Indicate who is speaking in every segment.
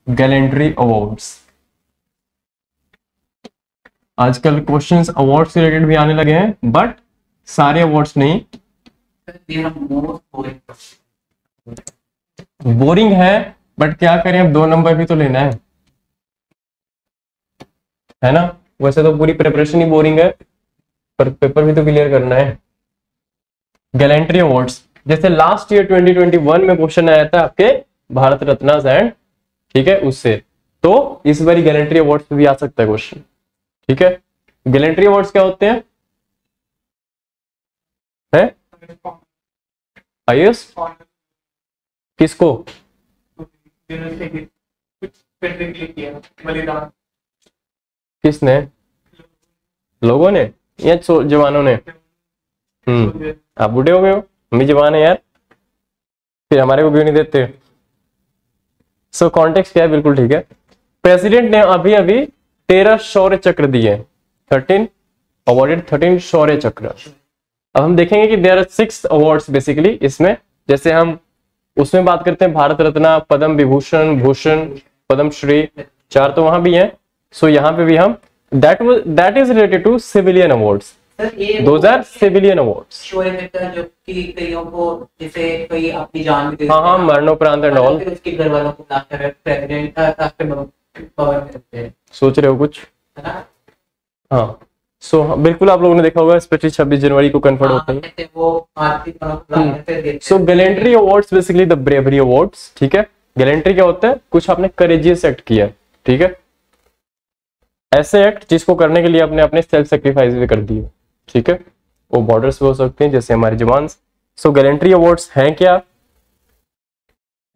Speaker 1: Gallantry awards. आजकल questions awards से related भी आने लगे हैं, बट सारे अवार्ड्स नहीं। बोरिंग है, बट क्या करें, अब 2 नंबर भी तो लेना है ना। वैसे तो पूरी प्रिपरेशन ही बोरिंग है, पर पेपर भी तो क्लियर करना है। गैलेंट्री अवार्ड्स, जैसे लास्ट ईयर 2021 में क्वेश्चन आया था आपके भारत रत्न एंड, ठीक है, उससे तो इस बार गैलेंट्री अवार्ड्स पे भी आ सकता है क्वेश्चन। ठीक है, गैलेंट्री अवार्ड्स क्या होते हैं? हाईएस्ट किसको? किसने? लोगों ने या जवानों ने? आप बूढ़े हो गए हो, हम भी जवान है यार, फिर हमारे को क्यों नहीं देते? सो कॉन्टेक्स्ट क्या है, बिल्कुल ठीक है। प्रेसिडेंट ने अभी अभी 13 शौर्य चक्र दिए, 13 अवॉर्डेड 13 शौर्य चक्र। अब हम देखेंगे कि देयर आर 6 अवार्ड्स बेसिकली इसमें। जैसे हम उसमें बात करते हैं भारत रत्न, पद्म विभूषण, भूषण, पद्मश्री, 4 तो वहां भी हैं। सो यहाँ पे भी हम that is related to civilian awards, those are civilian awards.
Speaker 2: जो कि कईयों को जैसे कोई अपनी जान भी दे,
Speaker 1: हाँ, मरणोपरांत एंड ऑल,
Speaker 2: उसके घर वालों को प्रेसिडेंट राष्ट्रपति देते हैं।
Speaker 1: सोच रहे हो कुछ,
Speaker 2: है ना?
Speaker 1: हाँ। सो बिल्कुल आप लोगों ने देखा होगा, स्पेशली 26 जनवरी को कन्फर्ड होते हैं। So gallantry awards basically the bravery awards. ठीक है, गैलेंट्री क्या होता है? कुछ आपने करेजियस एक्ट किया, ठीक है, ऐसे एक्ट जिसको करने के लिए आपने अपने सेल्फ सेक्रीफाइस भी कर दिए। ठीक है, वो बॉर्डर्स पे हो सकते हैं जैसे हमारे जवान। सो गैलेंट्री अवार्ड्स हैं क्या?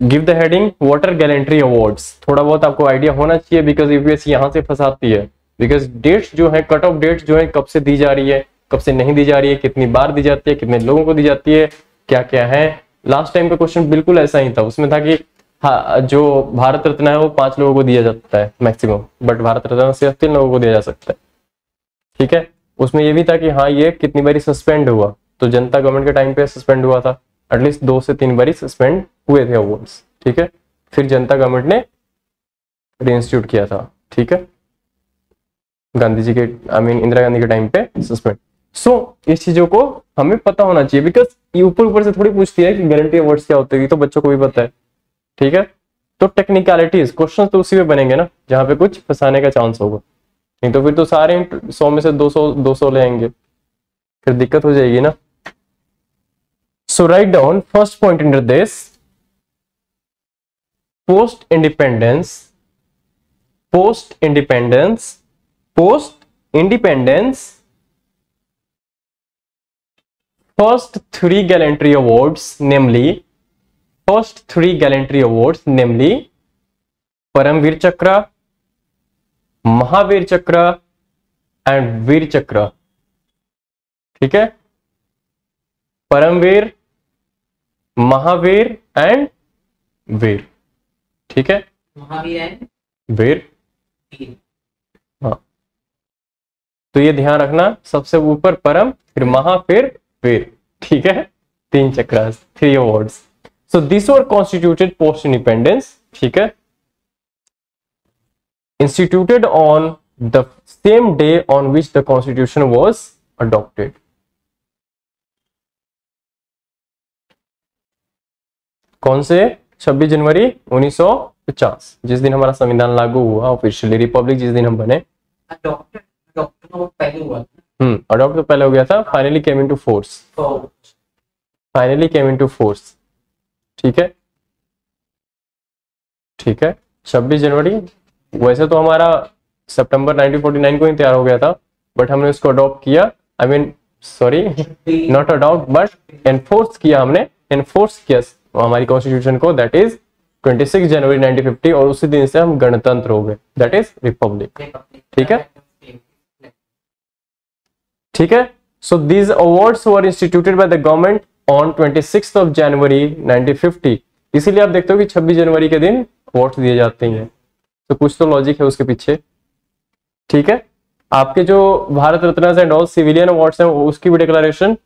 Speaker 1: Give the heading what are gallantry awards. थोड़ा बहुत आपको आइडिया होना चाहिए, बिकॉज यूपीएससी यहां से फंसाती है। बिकॉज डेट्स जो है, कट ऑफ डेट्स जो है, कब से दी जा रही है, कब से नहीं दी जा रही है, कितनी बार दी जाती है, कितने लोगों को दी जाती है, क्या क्या है। लास्ट टाइम का क्वेश्चन बिल्कुल ऐसा ही था, उसमें था कि हाँ, जो भारत रत्न है वो 5 लोगों को दिया जाता है मैक्सिमम, बट भारत रत्न सिर्फ 3 लोगों को दिया जा सकता है। ठीक है, उसमें ये भी था कि हाँ, ये कितनी बारी सस्पेंड हुआ, तो जनता गवर्नमेंट के टाइम पे सस्पेंड हुआ था, एटलीस्ट 2 से 3 बारी सस्पेंड हुए थे अवार्ड्स। ठीक है, फिर जनता गवर्नमेंट ने रीइंस्टीट्यूट किया था। ठीक है, गांधी जी के इंदिरा गांधी के टाइम पे सस्पेंड। सो इस चीजों को हमें पता होना चाहिए, बिकॉज ये ऊपर ऊपर से थोड़ी पूछती है कि गारंटी अवार्ड्स क्या होते हैं, तो बच्चों को भी पता है। ठीक है, तो टेक्निकलिटीज क्वेश्चन तो उसी में बनेंगे ना जहां पे कुछ फंसाने का चांस होगा, नहीं तो फिर तो सारे 100 में से 200 ले आएंगे, फिर दिक्कत हो जाएगी ना। So write down first point in this, post independence first three gallantry awards namely Paramvir Chakra, Mahavir चक्र एंड वीर चक्र। ठीक है, परमवीर, महावीर एंड वीर। ठीक है,
Speaker 2: महावीर एंड
Speaker 1: वीर। हाँ, तो ये ध्यान रखना, सबसे ऊपर परम, फिर महा, फिर वीर। ठीक है, 3 चक्र, 3 awards. So this were constituted post independence. ठीक है, instituted on the same day on which the constitution was adopted. कौन से? 26 जनवरी 1950, जिस दिन हमारा संविधान लागू हुआ ऑफिशियली, रिपब्लिक जिस दिन हम बने।
Speaker 2: अडॉप्ट पहले हुआ,
Speaker 1: अडॉप्ट तो पहले हो गया था, फाइनली केम इनटू फोर्स। ठीक है, ठीक है, 26 जनवरी। वैसे तो हमारा सितंबर 1949 को ही तैयार हो गया था, बट हमने उसको अडॉप्ट किया, नॉट अडॉप्ट बट एनफोर्स किया, हमने एनफोर्स किया हमारी कॉन्स्टिट्यूशन को, दैट इज 26 जनवरी 1950, और उसी दिन से हम गणतंत्र हो गए, दैट इज रिपब्लिक। ठीक है, ठीक है। So these awards were instituted by the government on 26 of January 1950। इसीलिए आप देखते हो कि 26 जनवरी के दिन अवार्ड्स दिए जाते हैं, तो कुछ तो लॉजिक है उसके पीछे। ठीक है, आपके जो Bharat Ratna and all civilian awards हैं उसकी भी डिक्लेरेशन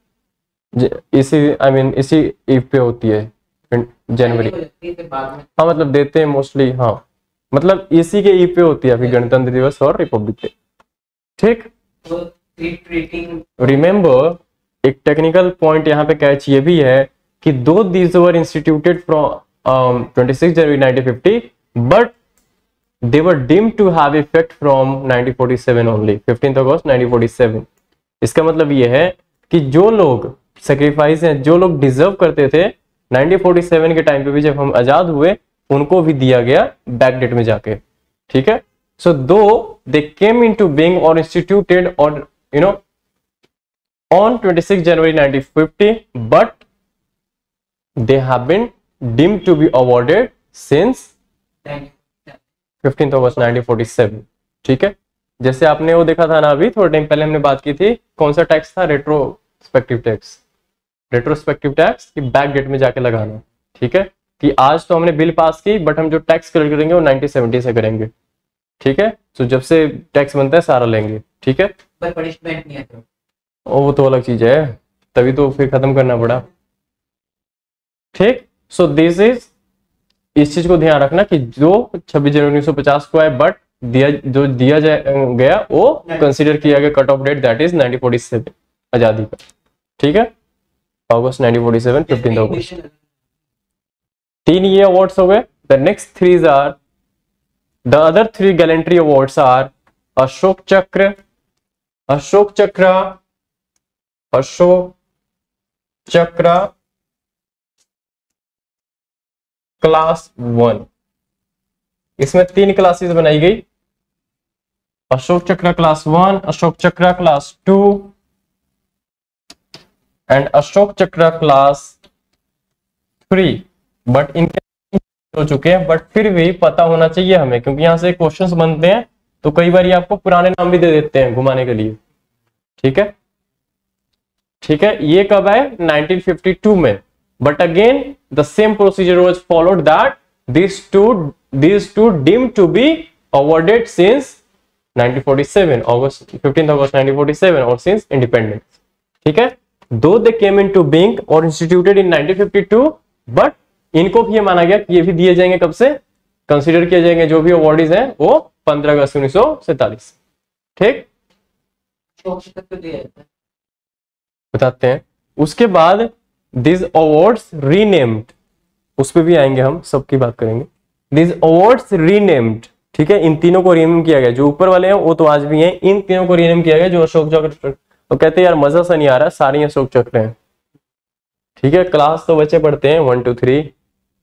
Speaker 1: इसी ईव पे होती है, जनवरी। हाँ, मतलब देते हैं मोस्टली, हाँ मतलब इसी के ई पे होती है फिर गणतंत्र दिवस और रिपब्लिक डे। ठीक,
Speaker 2: तो ट्रीटिंग
Speaker 1: रिमेंबर एक टेक्निकल पॉइंट यहाँ पे कैच ये भी है कि दो these were instituted from 26 January 1950 but they were deemed to have effect from 1947 only, 15th अगस्त 1947। इसका मतलब ये है कि जो लोग सेक्रीफाइस हैं, जो लोग डिजर्व करते थे 1947 के टाइम पे भी जब हम आजाद हुए, उनको भी दिया गया बैक डेट में जाके। ठीक है, सो दो दे केम इनटू बीइंग और इंस्टीट्यूटेड और you know on 26 January 1950 but they have been deemed to be awarded since 15th अगस्त 1947। ठीक है, जैसे आपने वो देखा था ना अभी थोड़ा टाइम पहले हमने बात की थी, कौन सा टैक्स था, रेट्रोस्पेक्टिव टैक्स। रेट्रोस्पेक्टिव टैक्स की बैक डेट में जाके लगाना। ठीक है, कि आज तो हमने बिल पास की बट हम जो टैक्स कलेक्ट करेंगे वो 1970 से करेंगे। ठीक है, तो जब से टैक्स बनता है सारा लेंगे। ठीक है,
Speaker 2: पर पनिशमेंट नहीं है तो
Speaker 1: वो तो अलग चीज है, तभी तो फिर खत्म करना पड़ा। ठीक, सो दिस इज, इस चीज को ध्यान रखना कि जो 26 जनवरी 1950 को है बट जो दिया गया वो कंसीडर किया गया cut off date that is 1947 आजादी का। ठीक है, अगस्त 1947 15 अगस्त। 3 ये अवार्ड्स हो गए। The next 3 are the other 3 gallantry awards are Ashok Chakra, Ashok Chakra, Ashok चक्र क्लास 1। इसमें 3 क्लासेस बनाई गई, अशोक चक्र क्लास 1, अशोक चक्र क्लास 2 एंड अशोक चक्र क्लास 3। बट इनके हो चुके हैं, बट फिर भी पता होना चाहिए हमें, क्योंकि यहां से क्वेश्चंस बनते हैं तो कई बार ये आपको पुराने नाम भी दे देते हैं घुमाने के लिए। ठीक है, ठीक है, ये कब है 1952 में, but again the same procedure was followed that these two deemed to be awarded since 1947 August 15th August 1947 or since independence। ठीक है, though they came into being or instituted in 1952 but इनको भी ये माना गया कि ये भी दिए जाएंगे, कब से कंसीडर किए जाएंगे जो भी अवार्डीज हैं वो 15 अगस्त 1947। ठीक, बताते हैं। उसके बाद These awards renamed, उस पर भी आएंगे हम, सबकी बात करेंगे। These awards renamed, ठीक है, इन तीनों को रीनेम किया गया। जो ऊपर वाले हैं वो तो आज भी हैं, इन तीनों को रीनेम किया गया। जो अशोक चक्र, तो कहते हैं यार मजा सा नहीं आ रहा, सारे अशोक चक्र हैं। ठीक है, क्लास तो बच्चे पढ़ते हैं 1 2 3,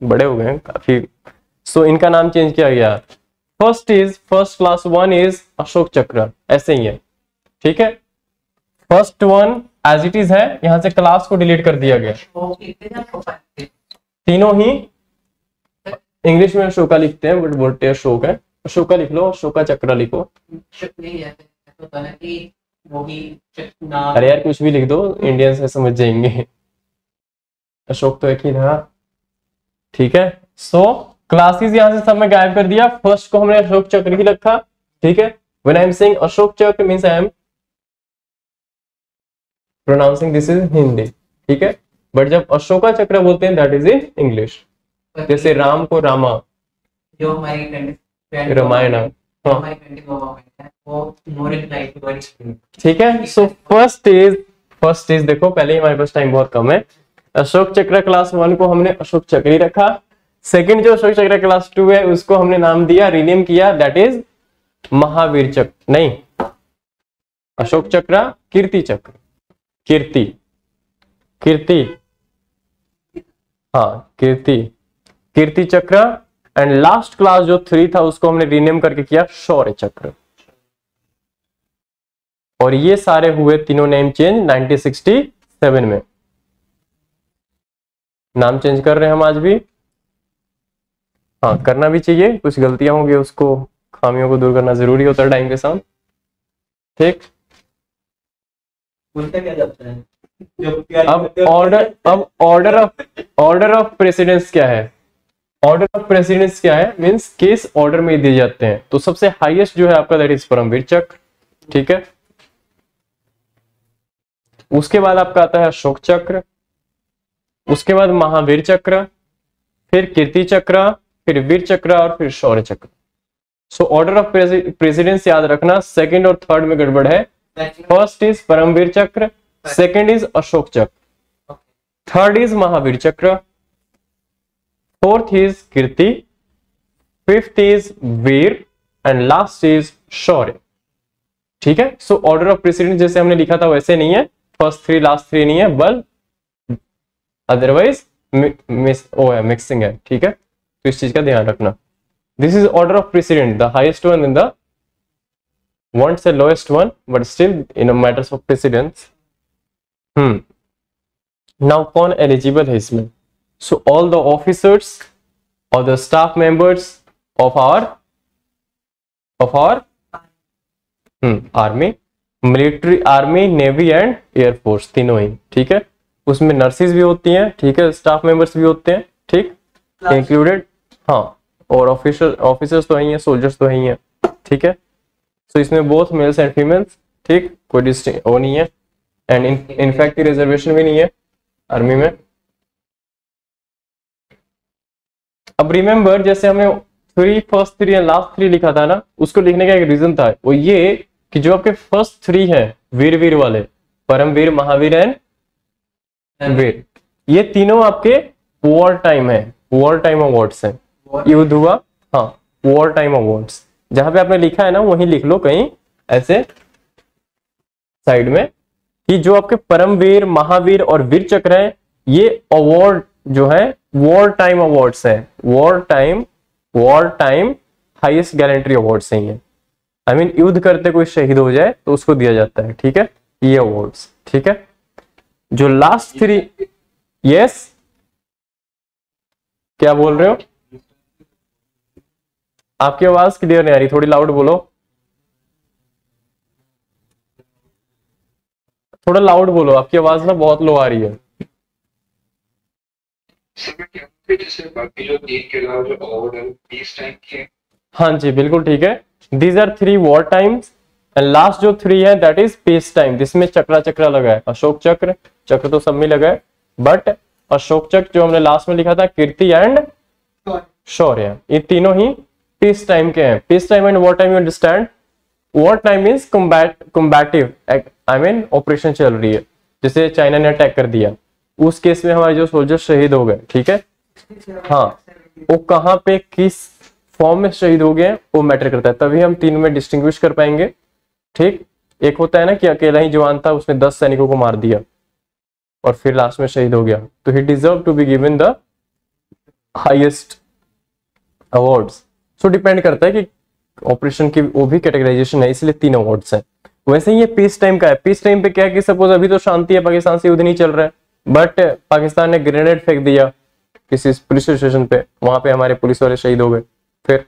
Speaker 1: बड़े हो गए हैं काफी। सो इनका नाम चेंज किया गया। फर्स्ट क्लास 1 इज अशोक चक्र, ऐसे ही है। ठीक है, first one as it is है, यहां से क्लास को डिलीट कर दिया गया। तीनों ही इंग्लिश में अशोका लिखते हैं बट बोलते हैं अशोक है। अशोका लिख लो, अशोका चक्र लिखो। अरे यार कुछ भी लिख दो, इंडियंस से समझ जाएंगे। अशोक तो एक ही था। ठीक है, सो क्लासेस यहां से सब में गायब कर दिया। फर्स्ट को हमने अशोक चक्र ही रखा। ठीक है, when I am saying Ashok Chakra means I am pronouncing this is Hindi. ठीक है, बट जब अशोका चक्र बोलते हैं दैट इज इन इंग्लिश। जैसे राम को रामा,
Speaker 2: जो हमारी
Speaker 1: रामायण। हाँ, ठीक है, सो फर्स्ट इज देखो, पहले ही हमारे पास टाइम बहुत कम है। अशोक चक्र क्लास 1 को हमने अशोक चक्र ही रखा। सेकंड जो अशोक चक्र क्लास 2 है उसको हमने नाम दिया, रीनेम किया, दैट इज महावीर चक्र, नहीं अशोक चक्र, कीर्ति चक्र, कीर्ति, हाँ कीर्ति चक्र। एंड लास्ट क्लास जो 3 था उसको हमने रीनेम करके किया शौर्य चक्र। और ये सारे हुए तीनों नेम चेंज 1967 में। नाम चेंज कर रहे हैं हम आज भी, हाँ करना भी चाहिए, कुछ गलतियां होंगी उसको, खामियों को दूर करना जरूरी होता है टाइम के साथ। ठीक,
Speaker 2: क्या जाता है?
Speaker 1: अब ऑर्डर ऑफ प्रेसिडेंस क्या है? ऑर्डर ऑफ प्रेसिडेंस क्या है मींस किस ऑर्डर में दिए जाते हैं। तो सबसे हाईएस्ट जो है आपका दैट इज परमवीर चक्र। ठीक है, उसके बाद आपका आता है अशोक चक्र, उसके बाद महावीर चक्र, फिर कीर्ति चक्र, फिर वीर चक्र और फिर शौर्य चक्र। सो ऑर्डर ऑफ प्रेसिडेंस याद रखना, सेकंड और थर्ड में गड़बड़ है। फर्स्ट इज परमवीर चक्र, सेकंड इज अशोक चक्र, third is Mahavir Chakra, fourth is Kirti, fifth is Vir and last is Shaurya. ठीक है, सो ऑर्डर ऑफ प्रेसिडेंस जैसे हमने लिखा था वैसे नहीं है, फर्स्ट थ्री लास्ट थ्री नहीं है, बल अदरवाइज मिक्सिंग है। ठीक है, तो इस चीज का ध्यान रखना। This is order of president, the highest one in the want से lowest one, but still in matters of precedence. Now कौन एलिजिबल है इसमें? सो ऑल द ऑफिसर्स और the staff members of our army, military, army, navy and air force, तीनों ही। ठीक है, उसमें नर्सिस भी होती हैं, ठीक है, स्टाफ मेंबर्स भी होते हैं, ठीक, इंक्लूडेड। हाँ, और ऑफिसर्स तो ही हैं, सोल्जर्स तो ही हैं। ठीक है, सो इसमें बोथ मेल्स एंड फीमेल्स, ठीक, कोई डिस्टिंक्ट वो नहीं है, एंड इनफैक्ट रिजर्वेशन भी नहीं है आर्मी में। अब रिमेंबर, जैसे हमने first three and last three लिखा था ना, उसको लिखने का एक रीजन था, वो ये कि जो आपके फर्स्ट थ्री हैं वीर वाले, परमवीर, महावीर एंड वीर, ये तीनों आपके वॉर टाइम है, वॉर टाइम अवार्ड्स हैं, युद्ध हुआ, हाँ, वॉर टाइम अवार्ड्स। जहां पे आपने लिखा है ना वहीं लिख लो कहीं ऐसे साइड में, कि जो आपके परमवीर, महावीर और वीर चक्र है, ये अवार्ड जो है वॉर टाइम अवार्ड्स है, war time highest gallantry awards हैं ये। आई मीन युद्ध करते कोई शहीद हो जाए तो उसको दिया जाता है। ठीक है, ये अवार्ड्स। ठीक है, जो लास्ट थ्री, यस, क्या बोल रहे हो? आपकी आवाज क्लियर नहीं आ रही, थोड़ी लाउड बोलो, थोड़ा लाउड बोलो, आपकी आवाज ना बहुत लो आ रही है।
Speaker 2: जैसे बाकी जो तीन के अलावा जो अवार्ड है पीस टाइम के,
Speaker 1: हाँ जी, बिल्कुल ठीक है। These are three war times and last जो थ्री है दैट इज पीस टाइम, जिसमें चक्रा लगा है, अशोक चक्र तो सब में लगा है, बट अशोक चक्र जो हमने लास्ट में लिखा था, कीर्ति एंड शौर्य, ये तीनों ही पीस टाइम के हैं। Peace time and war time, you understand? War time means combative, I mean operation चल रही है, जैसे चाइना ने अटैक कर दिया, उस केस में हमारे जो सोल्जर शहीद हो गए। ठीक है, हाँ, वो कहाँ पे किस फॉर्म में शहीद हो गए वो मैटर करता है, तभी हम तीन में डिस्टिंग्विश कर पाएंगे। ठीक, एक होता है ना कि अकेला ही जवान था, उसने 10 सैनिकों को मार दिया और फिर लास्ट में शहीद हो गया, तो ही deserve to be given the highest awards. So depend करता है कि ऑपरेशन की वो भी कैटेगराइजेशन है, इसलिए 3 अवार्ड्स हैं। वैसे ही ये पीस टाइम का है। पीस टाइम पे क्या है कि सपोज अभी तो शांति है, पाकिस्तान से युद्ध नहीं चल रहा है, बट पाकिस्तान ने ग्रेनेड फेंक दिया किसी पुलिस स्टेशन पे, वहां पे हमारे पुलिस वाले शहीद हो गए, फिर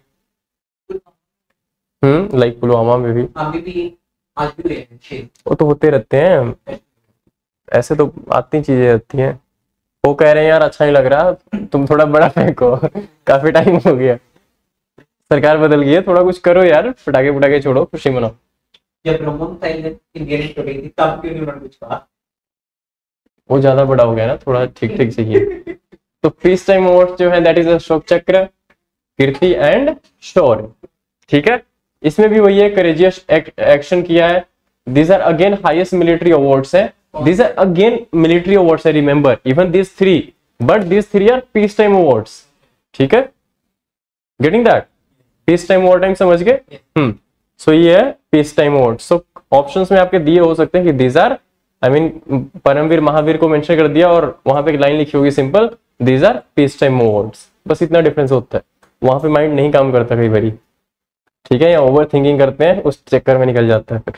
Speaker 1: लाइक पुलवामा में भी
Speaker 2: आज भी हुए हैं।
Speaker 1: वो तो होते रहते हैं, ऐसे तो आती चीजें रहती हैं। वो कह रहे हैं यार अच्छा नहीं लग रहा, तुम थोड़ा बड़ा फेंको, काफी टाइम हो गया, सरकार बदल गई है, थोड़ा कुछ करो यार, पटाखे छोड़ो, खुशी मनाओ।
Speaker 2: जब ब्रह्मन साइलेंस इंडियन हो गई थी तब क्यों नहीं उन्होंने कुछ कहा?
Speaker 1: वो ज्यादा बड़ा हो गया ना, थोड़ा ठीक ठीक चाहिए। तो पीस टाइम अवार्ड जो है दैट इज अशोक चक्र, कीर्ति एंड शौर्य। ठीक है, इसमें भी वही है, करेजियस एक्शन किया है। These are again highest military awards है, these are again military awards है, remember even this three, but this three are peace time awards. ठीक है, getting that? Peace time award time समझ गए? सो ये है peace time award. So options में आपके दिए हो सकते हैं कि these are, I mean Paramvir, Mahavir को मेंशन कर दिया और वहां पे एक लाइन लिखी होगी simple, these are peace time awards, बस इतना डिफरेंस होता है। वहां पे माइंड नहीं काम करता कई बारी, ठीक है, या ओवर थिंकिंग करते हैं, उस चक्कर में निकल जाता है फिर।